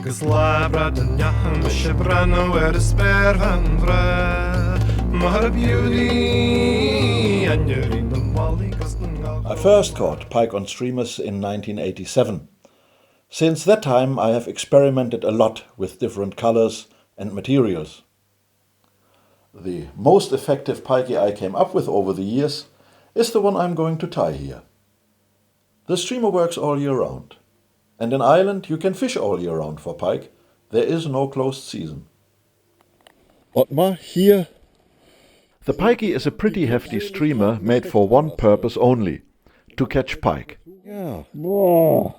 agus labra den jachan me se brano de sper van vre. Maar beauty and you're in the molly. I first caught pike on streamers in 1987. Since that time I have experimented a lot with different colors and materials. The most effective pikey I came up with over the years is the one I'm going to tie here. The streamer works all year round, and in Ireland you can fish all year round for pike. There is no closed season. Otmar, here. The pikey is a pretty hefty streamer made for one purpose only, to catch pike. Yeah. Whoa.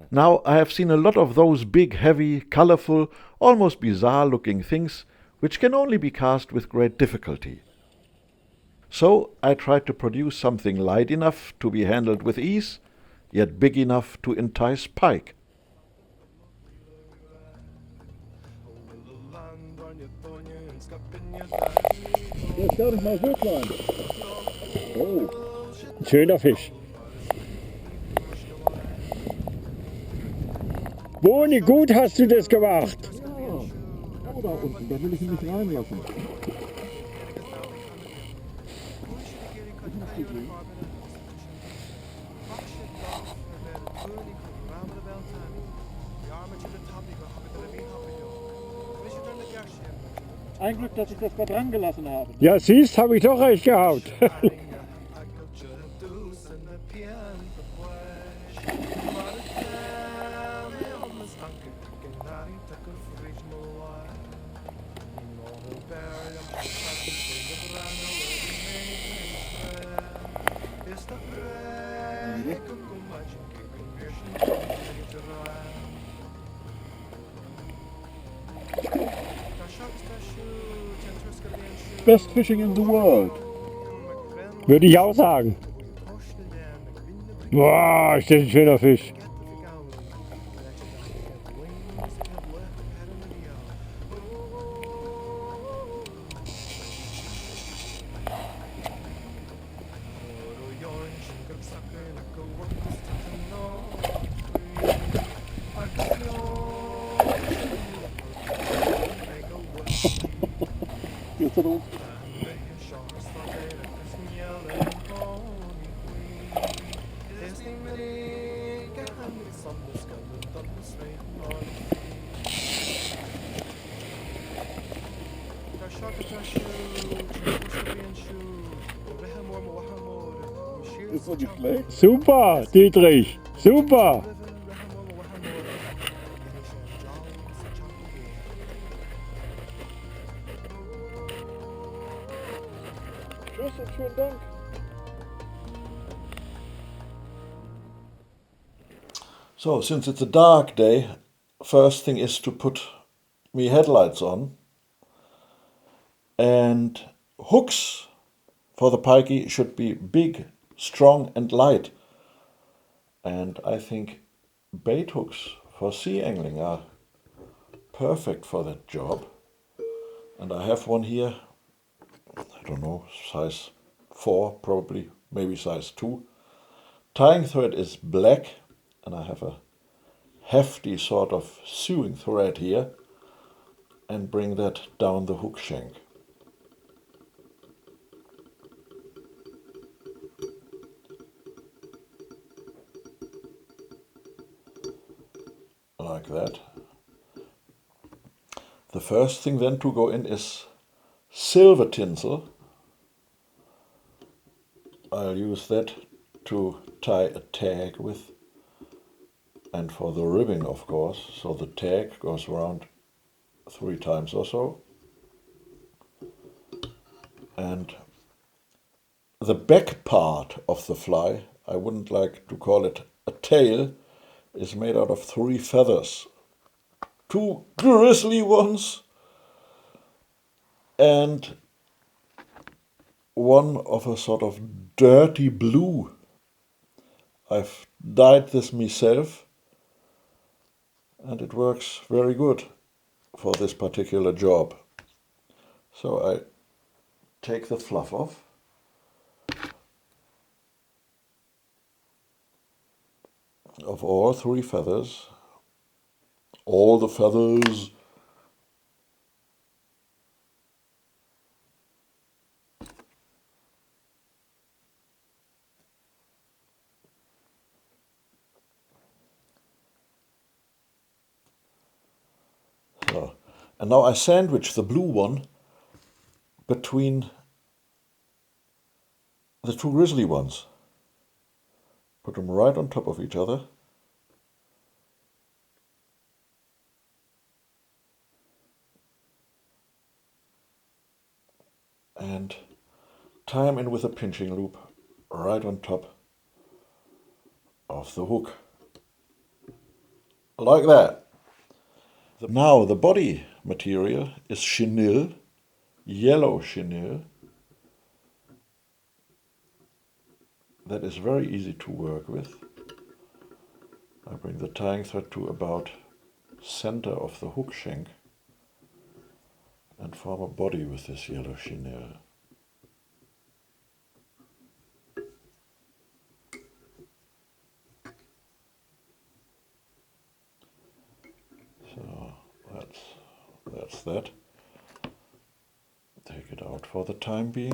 Now I have seen a lot of those big, heavy, colorful, almost bizarre-looking things which can only be cast with great difficulty. So I tried to produce something light enough to be handled with ease, yet big enough to entice pike. Jetzt gar nicht mal so klein. Oh, ein schöner Fisch. Boni, gut hast du das gemacht. Ja, da unten, da will ich ihn nicht reinlassen. Ein Glück, dass ich das mal dran gelassen habe. Ja, siehst, habe ich doch recht gehabt. Best fishing in the world. Würde ich auch sagen. Boah, ist das ein schöner Fisch. Ist doch nicht schlecht. Super, Dietrich, super. Tschüss und schönen Dank. So, since it's a dark day, first thing is to put me headlights on. And hooks for the pikey should be big, strong and light. And I think bait hooks for sea angling are perfect for that job. And I have one here, I don't know, size 4 probably, maybe size 2. Tying thread is black, and I have a hefty sort of sewing thread here, and bring that down the hook shank. Like that. The first thing then to go in is silver tinsel. I'll use that to tie a tag with, and for the ribbing of course, so the tag goes around 3 times or so. And the back part of the fly, I wouldn't like to call it a tail, is made out of 3 feathers. 2 grizzly ones and one of a sort of dirty blue. I've dyed this myself and it works very good for this particular job. So I take the fluff off. Of all 3 feathers, all the feathers. So, and now I sandwich the blue one between the two grizzly ones. Put them right on top of each other. And tie them in with a pinching loop right on top of the hook. Like that. Now the body material is chenille, yellow chenille. That is very easy to work with. I bring the tying thread to about center of the hook shank and form a body with this yellow chenille. So that's that. Take it out for the time being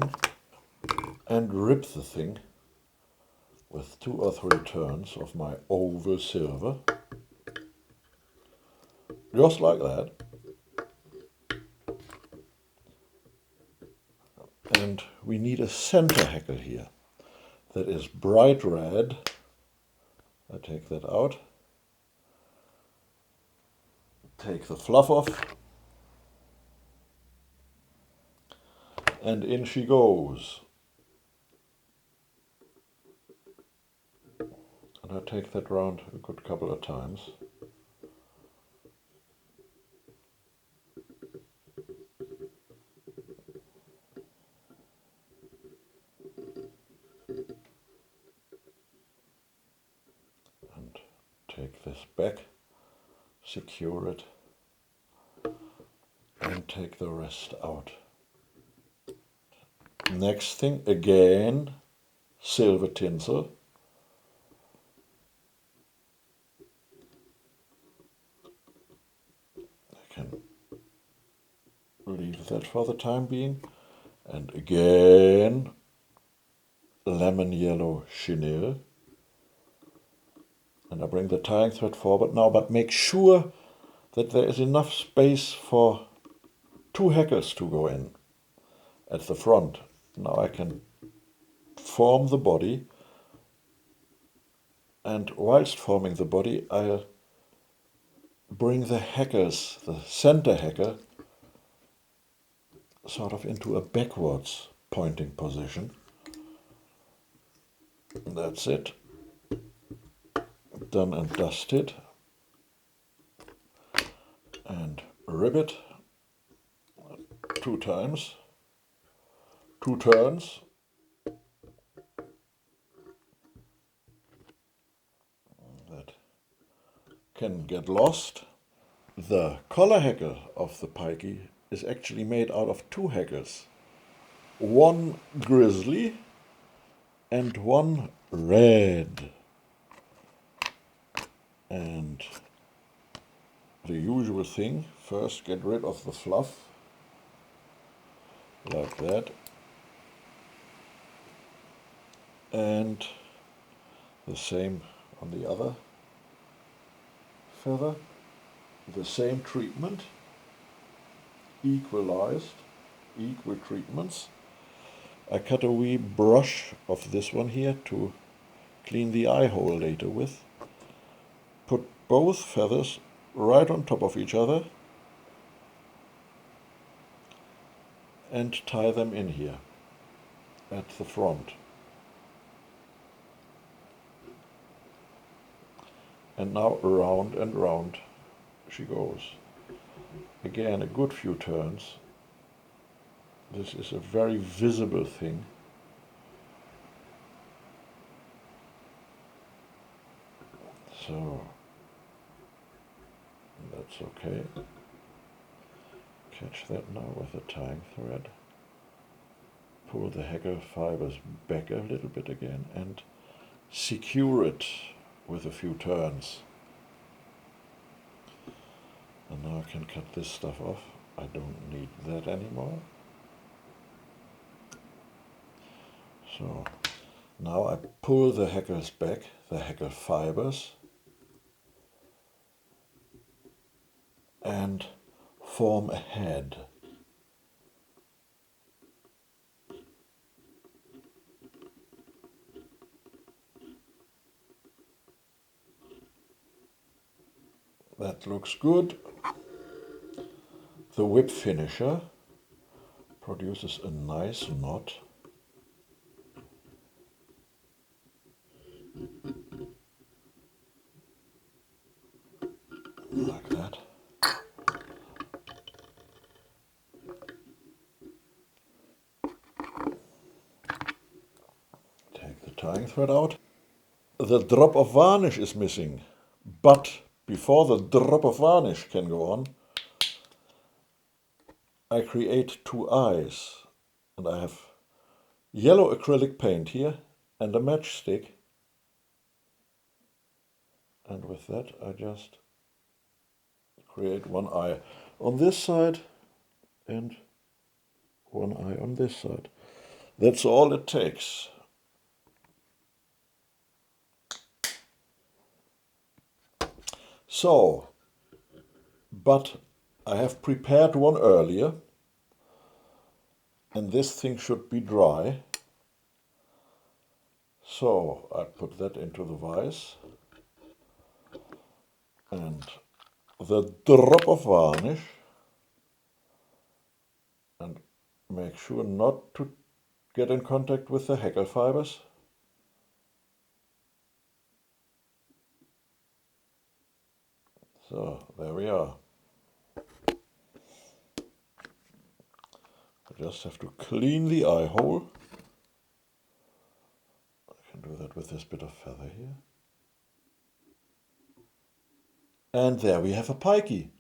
and rip the thing with 2 or 3 turns of my oval silver. Just like that. And we need a center hackle here that is bright red. I take that out. Take the fluff off. And in she goes. And I take that round a good couple of times. And take this back, secure it, and take the rest out. Next thing, again, silver tinsel. I can leave that for the time being. And again, lemon yellow chenille. And I bring the tying thread forward now, but make sure that there is enough space for 2 hackles to go in at the front. Now I can form the body, and whilst forming the body, I'll bring the hackles, the center hackle, sort of into a backwards pointing position. That's it. Done and dusted. And rip it 2 times. 2 turns. That can get lost. The collar hackle of the pikey is actually made out of 2 hackles. One grizzly and one red. And the usual thing, first get rid of the fluff, like that. And the same on the other feather, the same treatment, equalized, equal treatments. I cut a wee brush of this one here to clean the eye hole later with. Put both feathers right on top of each other and tie them in here at the front. And now round and round she goes. Again, a good few turns. This is a very visible thing. So that's okay. Catch that now with a tying thread. Pull the hackle fibers back a little bit again and secure it with a few turns. And now I can cut this stuff off. I don't need that anymore. So now I pull the hackles back, the hackle fibers, and form a head. That looks good. The whip finisher produces a nice knot. Like that. Take the tying thread out. The drop of varnish is missing, but before the drop of varnish can go on, I create two eyes, and I have yellow acrylic paint here and a matchstick, and with that I just create one eye on this side and one eye on this side. That's all it takes. So, but I have prepared one earlier, and this thing should be dry. So I put that into the vise, and the drop of varnish, and make sure not to get in contact with the hackle fibers. So there we are. I just have to clean the eye hole. I can do that with this bit of feather here. And there we have a pikey.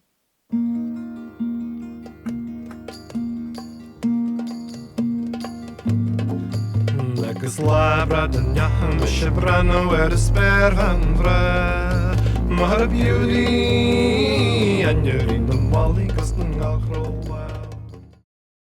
Agus labra den jahan wishe brano spare van vre. Maar beauty and you're in the molly